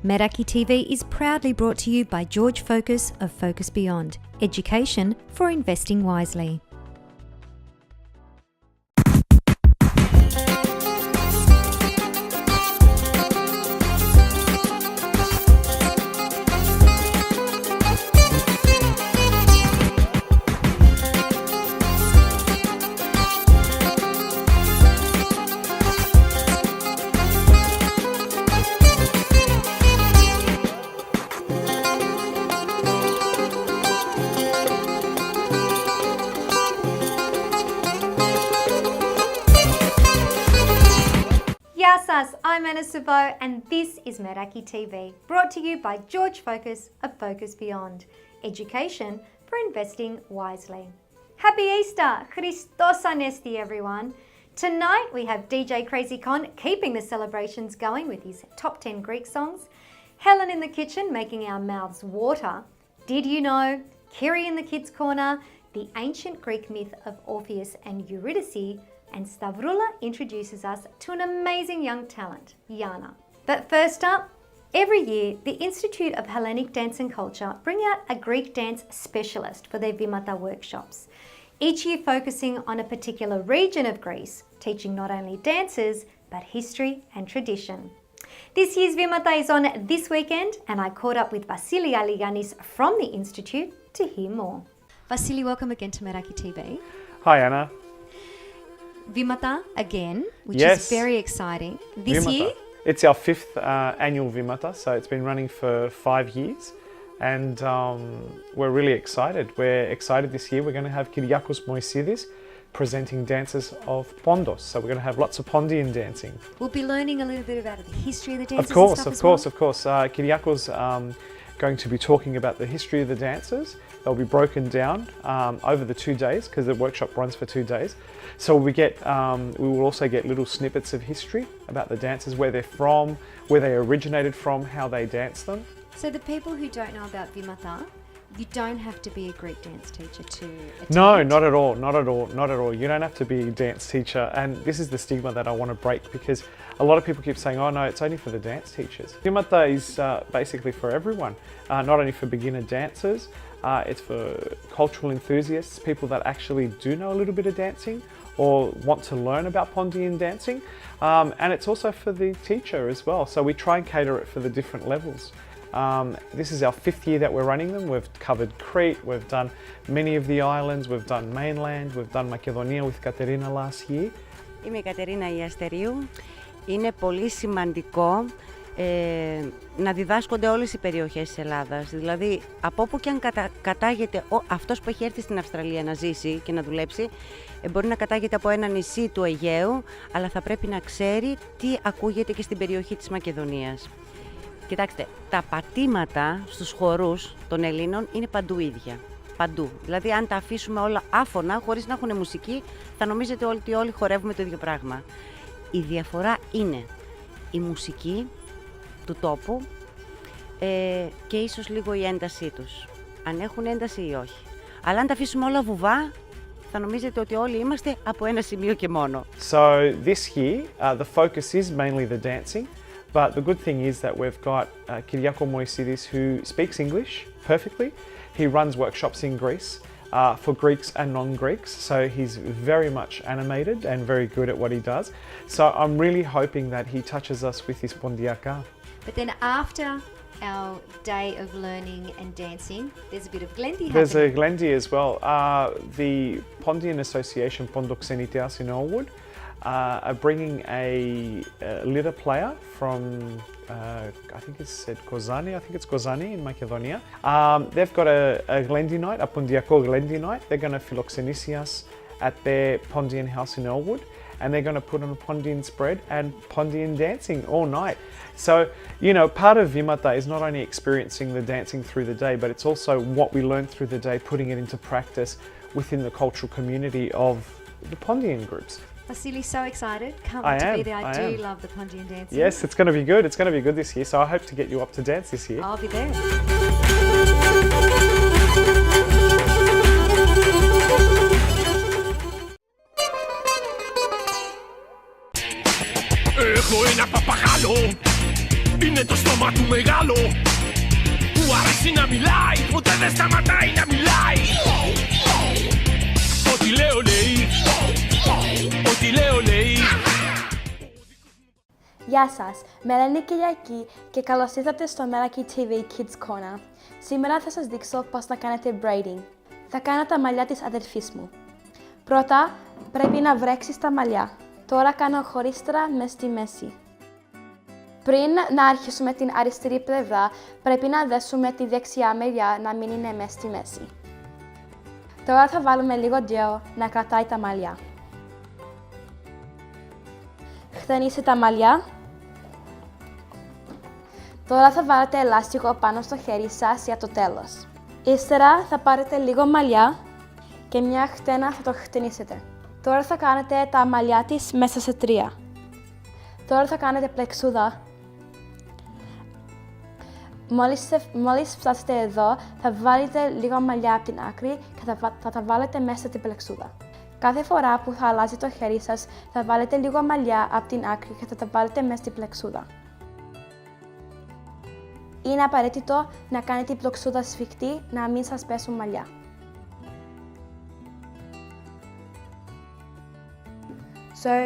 Meraki TV is proudly brought to you by George Focus of Focus Beyond, education for investing wisely. Γεια σας, I'm Anna Sabo and this is Meraki TV, brought to you by George Focus of Focus Beyond, education for investing wisely. Happy Easter! Christos Anesti everyone! Tonight we have DJ Krazy Kon keeping the celebrations going with his top 10 Greek songs, Helen in the kitchen making our mouths water, Did You Know, Kiri in the Kids Corner, the ancient Greek myth of Orpheus and Eurydice, and Stavroula introduces us to an amazing young talent, Yianna. But first up, every year the Institute of Hellenic Dance and Culture bring out a Greek dance specialist for their Vimata workshops, each year focusing on a particular region of Greece, teaching not only dances, but history and tradition. This year's Vimata is on this weekend and I caught up with Vasilios Aligiannis from the Institute to hear more. Vasili, welcome again to Meraki TV. Hi Anna. Vimata again, which is very exciting. This Vimata. year? It's our fifth annual Vimata, so it's been running for 5 years and we're really excited. We're excited this year. We're going to have Kyriakos Moisidis presenting dances of Pondos. So we're going to have lots of Pondian dancing. We'll be learning a little bit about the history of the dances. Of course. Kyriakos going to be talking about the history of the dances. They'll be broken down over the 2 days because the workshop runs for 2 days. So we will also get little snippets of history about the dances, where they're from, where they originated from, how they dance them. So the people who don't know about Vimata, you don't have to be a Greek dance teacher to attend? No, not at all. You don't have to be a dance teacher, and this is the stigma that I want to break, because a lot of people keep saying, oh no, it's only for the dance teachers. Vimata is basically for everyone, not only for beginner dancers, it's for cultural enthusiasts, people that actually do know a little bit of dancing or want to learn about Pondian dancing, and it's also for the teacher as well. So we try and cater it for the different levels. This is our 5th year that we're running them. We've covered Crete, we've done many of the islands, we've done mainland, we've done Macedonia with Katerina last year. Είμαι η Κατερίνα Ιαστερίου. Είναι πολύ σημαντικό να διδάσκονται όλες οι περιοχές της Ελλάδας. Δηλαδή, από όπου και αν κατάγεται αυτός που έχει έρθει στην Αυστραλία να ζήσει και να δουλέψει, μπορεί να κατάγεται από ένα νησί του Αιγαίου, αλλά θα πρέπει να ξέρει τι ακούγεται και στην περιοχή της Μακεδονίας. Κοιτάξτε, τα πατήματα στους χορούς των Ελλήνων είναι παντού ίδια. Παντού. Δηλαδή, αν τα αφήσουμε όλα άφωνα, χωρίς να έχουν μουσική, θα νομίζετε ότι όλοι χορεύουμε το ίδιο πράγμα. Η διαφορά είναι η μουσική του τόπου και ίσως λίγο η έντασή τους. Αν έχουν ένταση ή όχι. Αλλά αν τα αφήσουμε όλα βουβά, θα νομίζετε ότι όλοι είμαστε από ένα σημείο και μόνο. So this year, the focus is mainly the dancing, but the good thing is that we've got Kyriakos Moisidis who speaks English perfectly. He runs workshops in Greece for Greeks and non-Greeks, so he's very much animated and very good at what he does. So I'm really hoping that he touches us with his Pondiaka. But then after our day of learning and dancing, there's a bit of glendi happening. There's a glendi as well. The Pondian Association, Pondoxeniteas in Elwood, are bringing a litter player from, I think it's said Kozani in Macedonia. They've got a glendi night, a Pondiako glendi night. They're going to philoxenisi us at their Pondian house in Elwood, and they're going to put on a Pondian spread and Pondian dancing all night. So, you know, part of Vimata is not only experiencing the dancing through the day, but it's also what we learn through the day, putting it into practice within the cultural community of the Pondian groups. Vasili, so excited. Can't wait to be there. I do love the Pondian dancing. Yes, it's going to be good. It's going to be good this year. So I hope to get you up to dance this year. I'll be there. Έχω ένα παπαγάλο, είναι Είναι το στόμα του μεγάλο που αρέσει να μιλάει, ποτέ δεν σταματάει να μιλάει. Ό,τι λέω λέει, ό,τι λέω λέει. Γεια σας, με λένε Κυριακή και καλώς ήρθατε στο Meraki TV Kids Corner. Σήμερα θα σας δείξω πώς να κάνετε braiding. Θα κάνω τα μαλλιά της αδερφής μου. Πρώτα, πρέπει να βρέξεις τα μαλλιά. Τώρα κάνω χωρίστρα μες στη μέση. Πριν να αρχίσουμε την αριστερή πλευρά, πρέπει να δέσουμε τη δεξιά μεριά να μην είναι μες στη μέση. Τώρα θα βάλουμε λίγο gel να κρατάει τα μαλλιά. Χτενίστε τα μαλλιά. Τώρα θα βάλετε ελάστικο πάνω στο χέρι σας για το τέλος. Ύστερα θα πάρετε λίγο μαλλιά και μια χτένα θα το χτενίσετε. Τώρα θα κάνετε τα μαλλιά της μέσα σε 3. Τώρα θα κάνετε πλεξούδα. Μόλις φτάσετε εδώ, θα βάλετε λίγο μαλλιά από την άκρη και θα τα βάλετε μέσα στην πλεξούδα. Κάθε φορά που θα αλλάζει το χέρι σας, θα βάλετε λίγο μαλλιά από την άκρη και θα τα βάλετε μέσα στην πλεξούδα. Είναι απαραίτητο να κάνετε την πλεξούδα σφιχτή, να μην σας πέσουν μαλλιά.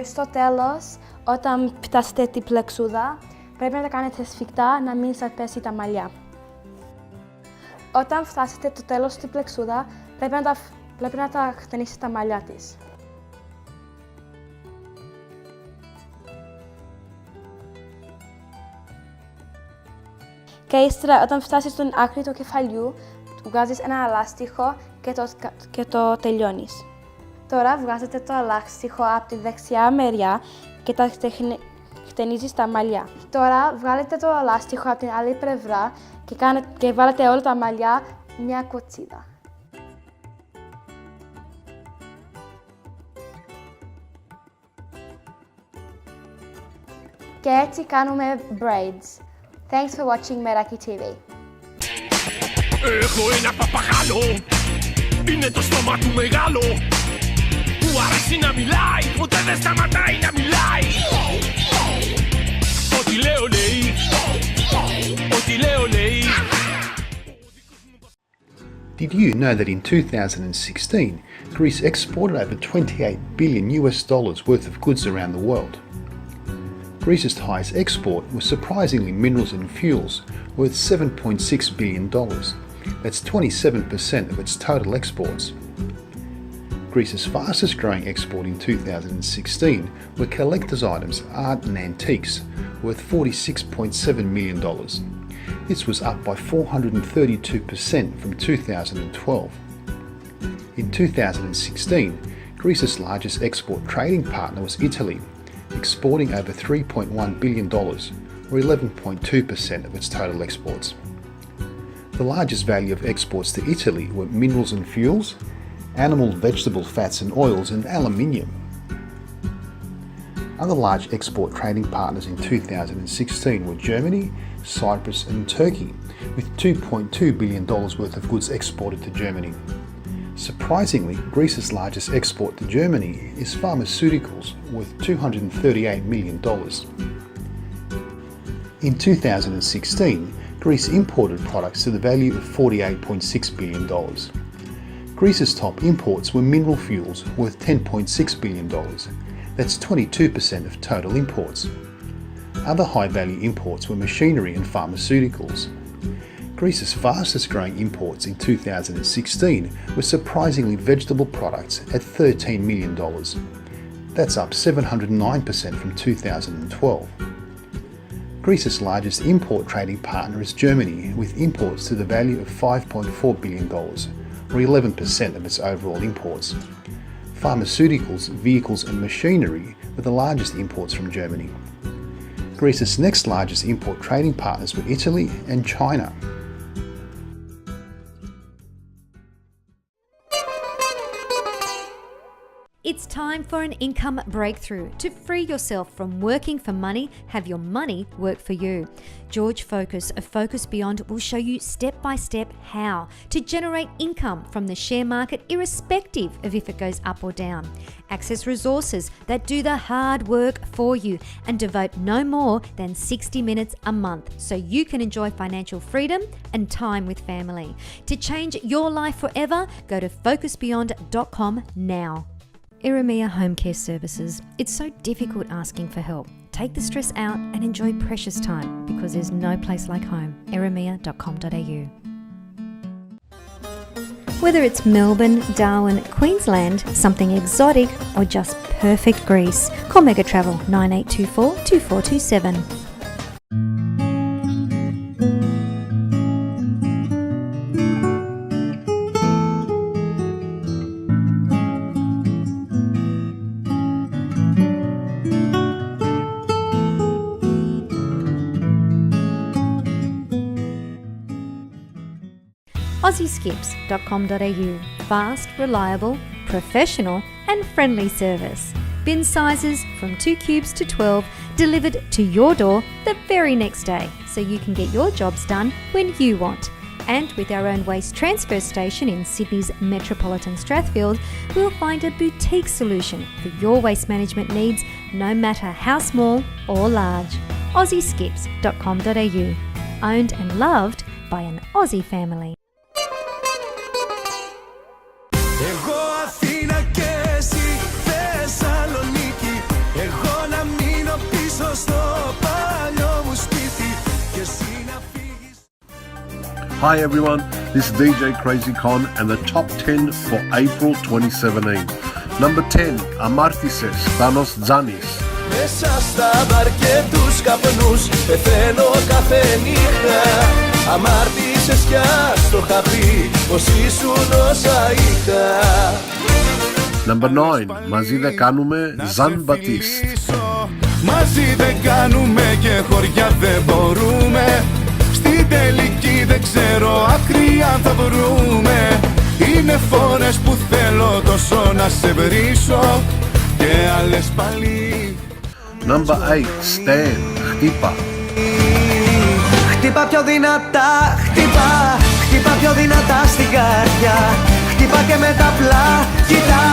Στο τέλος, όταν φτάσετε την πλεξούδα, πρέπει να τα κάνετε σφιχτά, να μην σας πέσει τα μαλλιά. Όταν φτάσετε το τέλος στην πλεξούδα, πρέπει να τα χτενίσετε τα μαλλιά της. Και ύστερα, όταν φτάσεις στην άκρη του κεφαλιού, βγάζεις ένα ελάστιχο και το τελειώνεις. Τώρα βγάζετε το ελάστιχο από τη δεξιά μεριά και τα χτενίζεις τα μαλλιά. Τώρα βγάλετε το ελάστιχο από την άλλη πλευρά και βάλετε όλα τα μαλλιά μια κοτσίδα. Και έτσι κάνουμε braids. Thanks for watching Meraki TV. Έχω ένα παπαγάλο, είναι το στόμα του μεγάλο που αρέσει να μιλάει, ποτέ δεν σταματάει να μιλάει. Ό,τι λέω λέει, ό,τι λέω λέει. Did you know that in 2016, Greece exported over $28 billion worth of goods around the world? Greece's highest export was surprisingly minerals and fuels, worth $7.6 billion. That's 27% of its total exports. Greece's fastest growing export in 2016 were collector's items, art and antiques, worth $46.7 million. This was up by 432% from 2012. In 2016, Greece's largest export trading partner was Italy, exporting over $3.1 billion, or 11.2% of its total exports. The largest value of exports to Italy were minerals and fuels, animal and vegetable fats and oils, and aluminium. Other large export trading partners in 2016 were Germany, Cyprus and Turkey, with $2.2 billion worth of goods exported to Germany. Surprisingly, Greece's largest export to Germany is pharmaceuticals, worth $238 million. In 2016, Greece imported products to the value of $48.6 billion. Greece's top imports were mineral fuels, worth $10.6 billion. That's 22% of total imports. Other high-value imports were machinery and pharmaceuticals. Greece's fastest growing imports in 2016 were surprisingly vegetable products at $13 million. That's up 709% from 2012. Greece's largest import trading partner is Germany, with imports to the value of $5.4 billion, or 11% of its overall imports. Pharmaceuticals, vehicles and machinery were the largest imports from Germany. Greece's next largest import trading partners were Italy and China. It's time for an income breakthrough. To free yourself from working for money, have your money work for you. George Focus of Focus Beyond will show you step by step how to generate income from the share market irrespective of if it goes up or down. Access resources that do the hard work for you and devote no more than 60 minutes a month so you can enjoy financial freedom and time with family. To change your life forever, go to focusbeyond.com now. Erimia Home Care Services. It's so difficult asking for help. Take the stress out and enjoy precious time because there's no place like home. erimia.com.au. Whether it's Melbourne, Darwin, Queensland, something exotic or just perfect Greece, call Mega Travel 9824 2427. AussieSkips.com.au. Fast, reliable, professional and friendly service. Bin sizes from 2 cubes to 12 delivered to your door the very next day so you can get your jobs done when you want. And with our own waste transfer station in Sydney's metropolitan Strathfield, we'll find a boutique solution for your waste management needs no matter how small or large. AussieSkips.com.au. Owned and loved by an Aussie family. Εγώ Αθήνα και εσύ Θεσσαλονίκη. Εγώ να μείνω πίσω στο παλιό μου σπίτι και εσύ να φύγεις. Hi everyone, this is DJ Krazy Kon and the top 10 for April 2017. Number 10, Amartises, Thanos Zanis. Μέσα στα μπαρ και τους καπνούς πεθαίνω κάθε νύχτα. Αμάρτησες κι ας το είχα πει πως ήσουν όσα είχα. Number 9, μαζί δεν κάνουμε, Ζαν Μπατίστ. Μαζί δεν κάνουμε και χωριά δεν μπορούμε. Στην τελική δεν ξέρω άκρη αν θα βρούμε. Είναι φορές που θέλω τόσο να σε βρίσω και άλλες πάλι. Number 8, Stan, Χτύπα. Χτύπα πιο δυνατά, χτύπα, χτύπα πιο δυνατά στην καρδιά. Χτύπα και με τα πλάκιτα,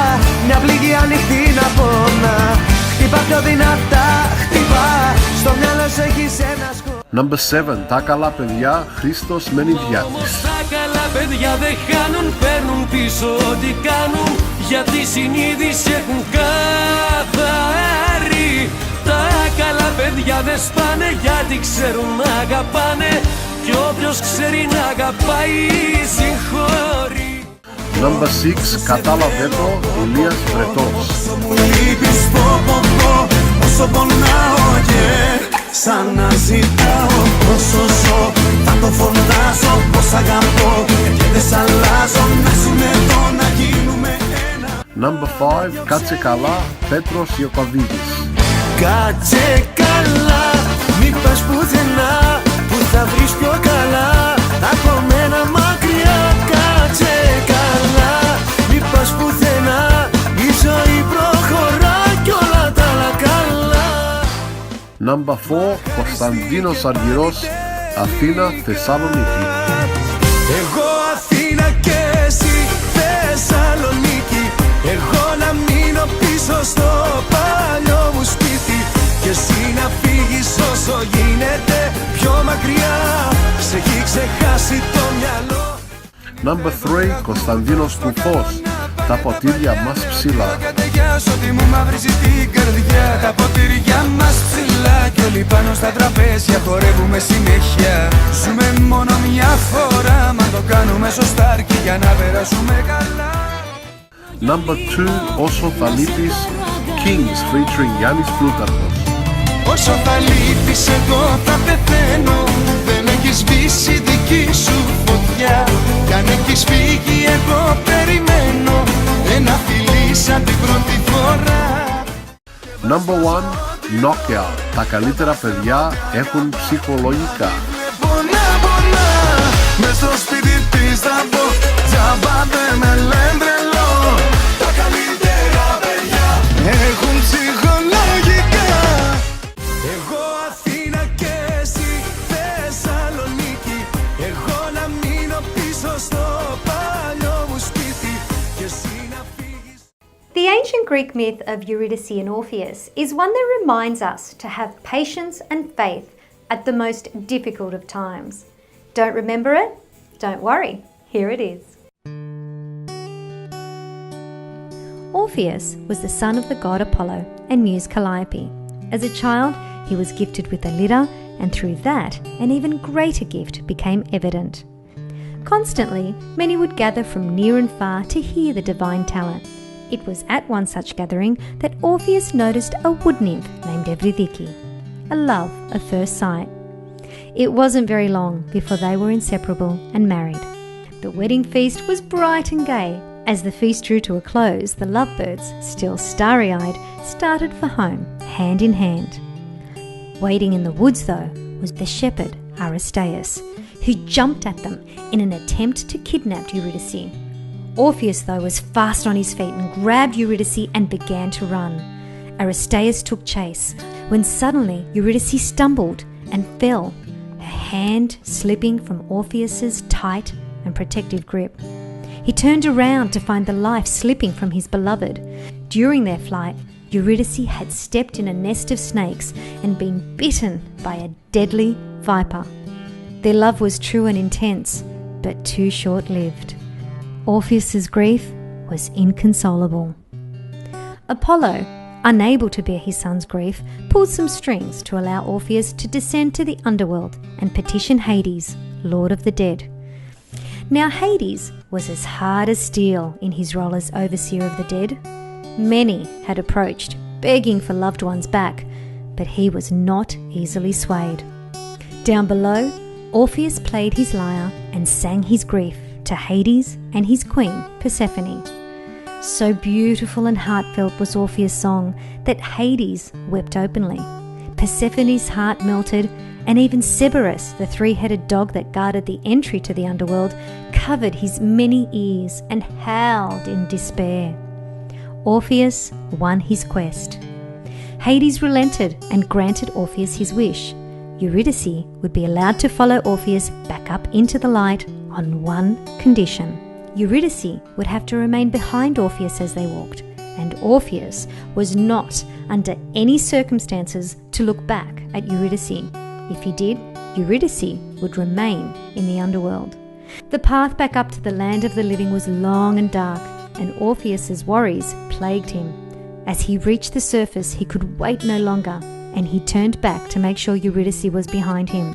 μια πληγή ανοιχτή να πόνα. Χτύπα πιο δυνατά, χτύπα, στο μυαλό σου έχεις ένα σκοπό. Number 7, τα καλά παιδιά, Χρήστος Μενιδιάτης. Όμως τα καλά παιδιά δεν χάνουν, παίρνουν πίσω ό,τι κάνουν. Γιατί συνείδηση έχουν καθαρή. Τα καλά παιδιά δεν σπάνε γιατί ξέρουν να αγαπάνε. Κι όποιος ξέρει να αγαπάει συγχωρεί. Number 6, κατάλαβε το, Ηλίας Βρετός. Όσο μου λείπεις πω πω πω, όσο πονάω και σαν να ζητάω. Όσο ζω θα το φωνάζω πως αγαπώ και δεν σ' αλλάζω. Να ζούμε εδώ να γίνουμε ένα. Number 5, κάτσε καλά, Πέτρος Ιωκωβίδης. Κάτσε καλά, μην πας πουθενά, που θα βρεις πιο καλά από μένα μακριά. Κάτσε καλά, μην πας πουθενά, η ζωή προχωρά κι όλα τα άλλα καλά. Number 4, Κωνσταντίνος Αργυρός, Αθήνα, Θεσσαλονίκη. Εγώ Αθήνα και εσύ Θεσσαλονίκη. Εγώ να μείνω πίσω στο παλιό μου σπίτι και εσύ να φύγεις όσο γίνεται πιο μακριά. Σε έχει ξεχάσει το μυαλό. Number 3, Κωνσταντίνος Κουφός, τα ποτήρια μας ψηλά. Καταγιάς ότι μου μαυρίζει την καρδιά. Τα ποτήρια μας ψηλά κι όλοι πάνω στα τραπέζια χορεύουμε συνέχεια. Ζούμε μόνο μια φορά, μα το κάνουμε σωστά αρκεί για να περάσουμε καλά. Number 2, όσο θα λείπεις, Kings featuring Γιάννης Πλούταρχος. Όσο θα λείπεις εγώ θα πεθαίνω. Δεν έχεις σβήσει δική σου φωτιά. Κι αν έχεις φύγει εγώ περιμένω ένα φιλί σαν την πρώτη φορά. Number 1, Knockout, τα καλύτερα παιδιά έχουν ψυχολογικά. Πονά πονά, μες στο σπίτι της θα πω. Τζάμπα δεν με λένε τρελό. Τα καλύτερα παιδιά έχουν ψυχολογικά. Εγώ Αθήνα και εσύ Θεσσαλονίκη, εγώ να μείνω πίσω στο παλιό μου σπίτι και εσύ να φύγεις. The ancient Greek myth of Eurydice and Orpheus is one that reminds us to have patience and faith at the most difficult of times. Don't remember it? Don't worry, here it is. Orpheus was the son of the god Apollo and muse Calliope. As a child, he was gifted with a lyre, and through that, an even greater gift became evident. Constantly, many would gather from near and far to hear the divine talent. It was at one such gathering that Orpheus noticed a wood nymph named Eurydice, a love at first sight. It wasn't very long before they were inseparable and married. The wedding feast was bright and gay. As the feast drew to a close, the lovebirds, still starry-eyed, started for home, hand in hand. Waiting in the woods, though, was the shepherd, Aristaeus, who jumped at them in an attempt to kidnap Eurydice. Orpheus, though, was fast on his feet and grabbed Eurydice and began to run. Aristaeus took chase, when suddenly Eurydice stumbled and fell, her hand slipping from Orpheus's tight and protective grip. He turned around to find the life slipping from his beloved. During their flight, Eurydice had stepped in a nest of snakes and been bitten by a deadly viper. Their love was true and intense, but too short-lived. Orpheus's grief was inconsolable. Apollo, unable to bear his son's grief, pulled some strings to allow Orpheus to descend to the underworld and petition Hades, lord of the dead. Now Hades was as hard as steel in his role as overseer of the dead. Many had approached, begging for loved ones back, but he was not easily swayed. Down below, Orpheus played his lyre and sang his grief to Hades and his queen, Persephone. So beautiful and heartfelt was Orpheus' song that Hades wept openly. Persephone's heart melted, and even Cerberus, the three-headed dog that guarded the entry to the underworld, covered his many ears and howled in despair. Orpheus won his quest. Hades relented and granted Orpheus his wish. Eurydice would be allowed to follow Orpheus back up into the light on one condition. Eurydice would have to remain behind Orpheus as they walked, and Orpheus was not under any circumstances to look back at Eurydice. If he did, Eurydice would remain in the underworld. The path back up to the land of the living was long and dark, and Orpheus's worries plagued him. As he reached the surface, he could wait no longer, and he turned back to make sure Eurydice was behind him.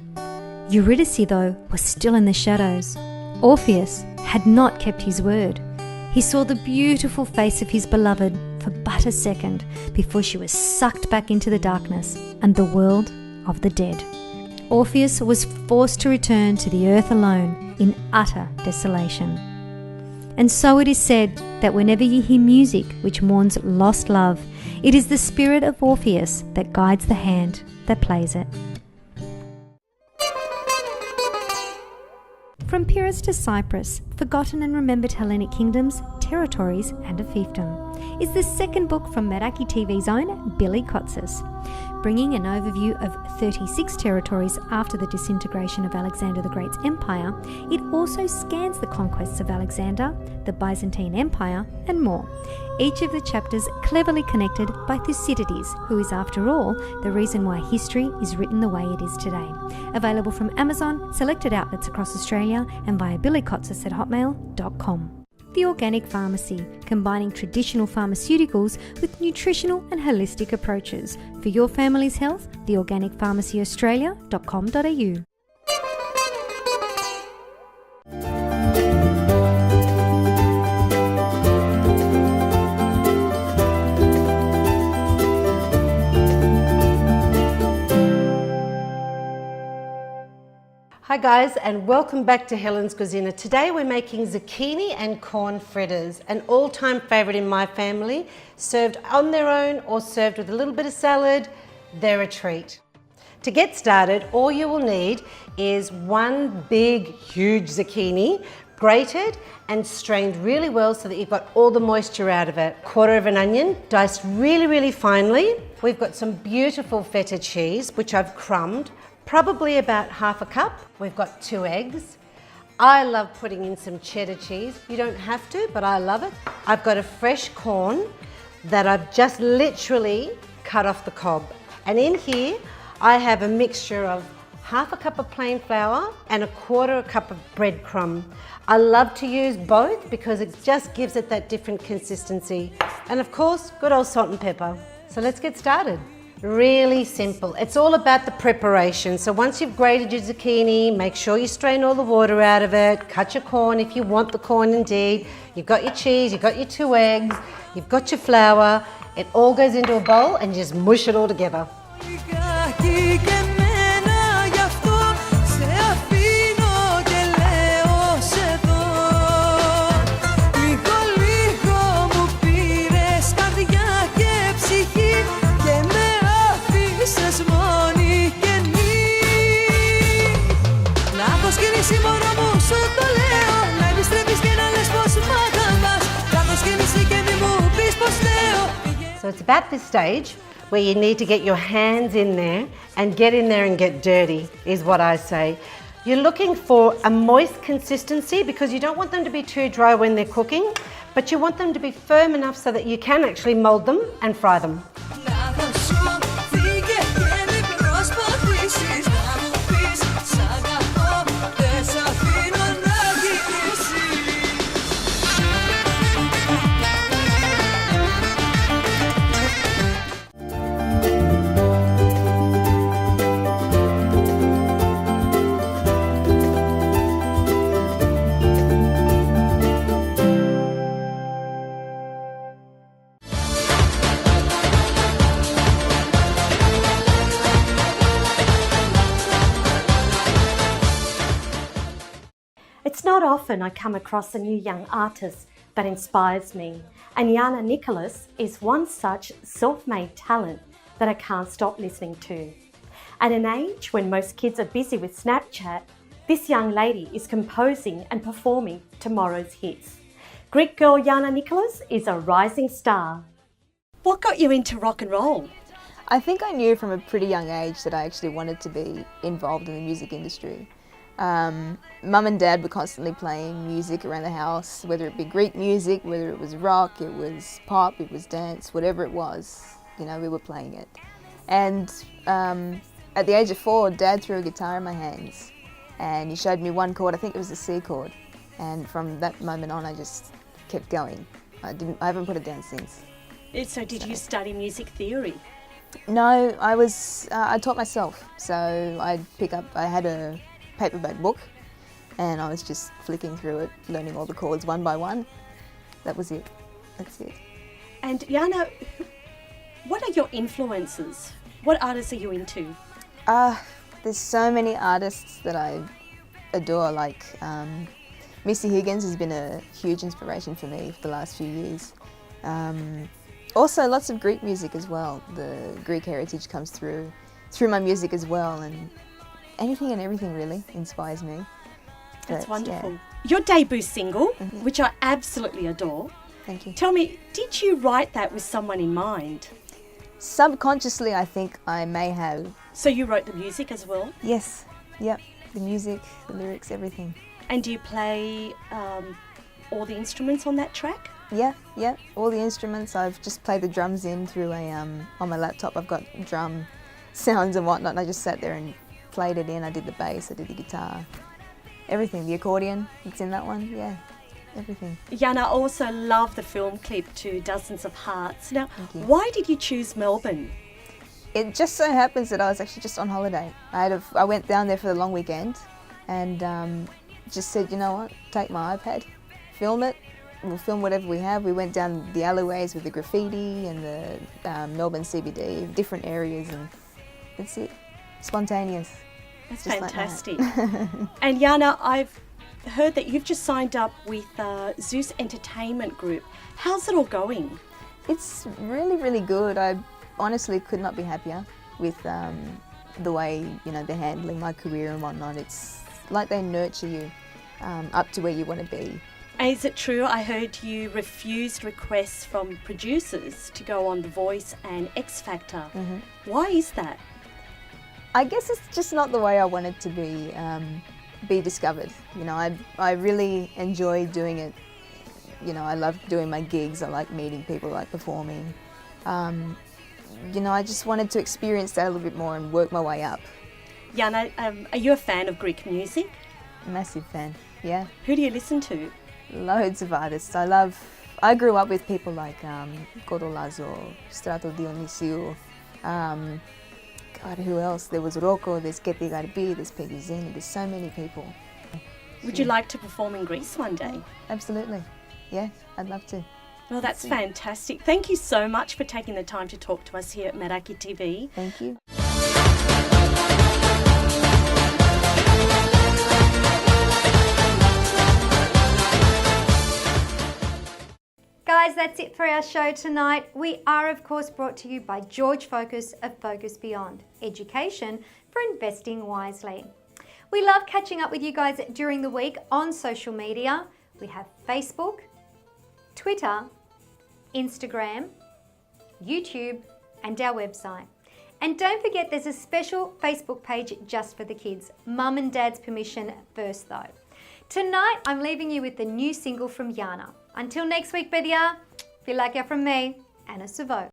Eurydice, though, was still in the shadows. Orpheus had not kept his word. He saw the beautiful face of his beloved for but a second before she was sucked back into the darkness and the world of the dead. Orpheus was forced to return to the earth alone in utter desolation. And so it is said that whenever you hear music which mourns lost love, it is the spirit of Orpheus that guides the hand that plays it. From Pyrrhus to Cyprus, forgotten and remembered Hellenic kingdoms, territories and a fiefdom, is the second book from Meraki TV's own Billy Kotsis. Bringing an overview of 36 territories after the disintegration of Alexander the Great's empire, it also scans the conquests of Alexander, the Byzantine Empire and more. Each of the chapters cleverly connected by Thucydides, who is after all the reason why history is written the way it is today. Available from Amazon, selected outlets across Australia and via billykotsis@hotmail.com. The Organic Pharmacy, combining traditional pharmaceuticals with nutritional and holistic approaches. For your family's health, theorganicpharmacyaustralia.com.au. Hi guys, and welcome back to Helen's Cuisine. Today we're making zucchini and corn fritters, an all-time favourite in my family. Served on their own or served with a little bit of salad, they're a treat. To get started, all you will need is one big, huge zucchini, grated and strained really well so that you've got all the moisture out of it. Quarter of an onion, diced really, really finely. We've got some beautiful feta cheese, which I've crumbed, probably about half a cup. We've got 2 eggs. I love putting in some cheddar cheese. You don't have to, but I love it. I've got a fresh corn that I've just literally cut off the cob. And in here, I have a mixture of half a cup of plain flour and a quarter cup of breadcrumb. I love to use both because it just gives it that different consistency. And of course, good old salt and pepper. So let's get started. Really simple. It's all about the preparation. So once you've grated your zucchini, make sure you strain all the water out of it, cut your corn if you want the corn indeed. You've got your cheese, you've got your 2 eggs, you've got your flour. It all goes into a bowl and you just mush it all together. So it's about this stage where you need to get your hands in there and get in there and get dirty, is what I say. You're looking for a moist consistency because you don't want them to be too dry when they're cooking, but you want them to be firm enough so that you can actually mold them and fry them. It's not often I come across a new young artist that inspires me, and Yianna Nicholas is one such self-made talent that I can't stop listening to. At an age when most kids are busy with Snapchat, this young lady is composing and performing tomorrow's hits. Greek girl Yianna Nicholas is a rising star. What got you into rock and roll? I think I knew from a pretty young age that I actually wanted to be involved in the music industry. Mum and Dad were constantly playing music around the house, whether it be Greek music, whether it was rock, it was pop, it was dance, whatever it was, you know, we were playing it. And at the age of 4, Dad threw a guitar in my hands and he showed me one chord, I think it was the C chord. And from that moment on, I just kept going. I haven't put it down since. So did you study music theory? No, I taught myself. So I had a paperback book and I was just flicking through it, learning all the chords one by one. That was it. That's it. And Yianna, what are your influences? What artists are you into? There's so many artists that I adore, like Missy Higgins has been a huge inspiration for me for the last few years. Also lots of Greek music as well. The Greek heritage comes through my music as well, and anything and everything really inspires me. That's wonderful. Yeah. Your debut single, which I absolutely adore. Thank you. Tell me, did you write that with someone in mind? Subconsciously, I think I may have. So you wrote the music as well? Yes. Yep. The music, the lyrics, everything. And do you play all the instruments on that track? Yeah. All the instruments. I've just played the drums in through on my laptop. I've got drum sounds and whatnot, and I just sat there and played it in. I did the bass, I did the guitar, everything. The accordion, it's in that one, yeah, everything. Yianna, I also love the film clip to Dozens of Hearts. Now, why did you choose Melbourne? It just so happens that I was actually just on holiday. I went down there for the long weekend and just said, you know what, take my iPad, film it, we'll film whatever we have. We went down the alleyways with the graffiti and the Melbourne CBD, different areas, and that's it, spontaneous. That's fantastic. And Yianna, I've heard that you've just signed up with Zeus Entertainment Group. How's it all going? It's really, really good. I honestly could not be happier with the way, you know, they're handling my career and whatnot. It's like they nurture you. up to where you want to be. Is it true, I heard you refused requests from producers to go on The Voice and X Factor? Why is that? I guess it's just not the way I wanted to be discovered. You know, I really enjoy doing it. You know, I love doing my gigs, I like meeting people, I like performing. You know, I just wanted to experience that a little bit more and work my way up. Yianna, are you a fan of Greek music? Massive fan, yeah. Who do you listen to? Loads of artists. I grew up with people like Kodolazo, Strato Dionisiou, God, who else? There was Rocco, there's Keti Garbi, there's Peggy Zini, there's so many people. Would you like to perform in Greece one day? Absolutely, yeah, I'd love to. Well, that's fantastic. Thank you so much for taking the time to talk to us here at Meraki TV. Thank you. Guys, that's it for our show tonight. We are, of course, brought to you by George Focus of Focus Beyond, education for investing wisely. We love catching up with you guys during the week on social media. We have Facebook, Twitter, Instagram, YouTube, and our website. And don't forget, there's a special Facebook page just for the kids. Mum and Dad's permission first, though. Tonight, I'm leaving you with the new single from Yianna. Until next week, Bedia, Filakya from me, Anna Savo.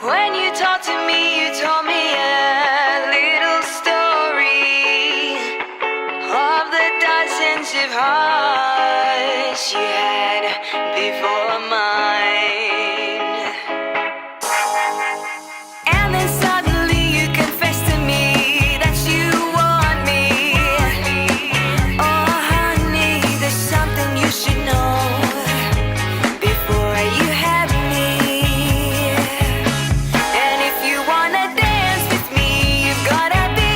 When you talked to me, you told me a little story of the dozens of hearts you had before mine. And then suddenly you confessed to me that you want me. Oh honey, there's something you should know before you have me. And if you wanna dance with me, you've gotta be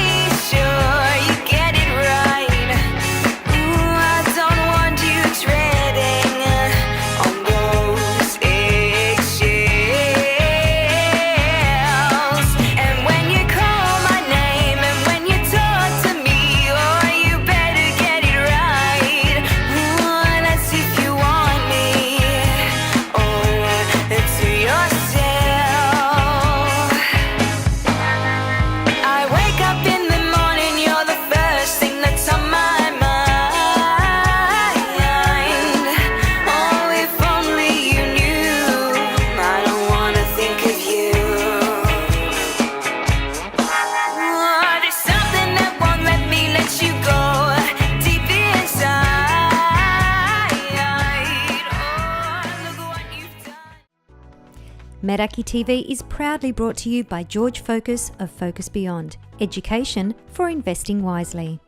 sure you get it right. Ooh, I don't want you treading on those eggshells. And when you call my name and when you talk to me, oh, you better get it right. Ooh, that's if you want me, or to yourself. I wake up in the morning, you're the first thing that's on my mind. Oh, if only you knew, I don't wanna think of you. There's something that won't let me let you go deep inside. Oh, look what you've done. Meraki TV is proudly brought to you by George Focus of Focus Beyond, education for investing wisely.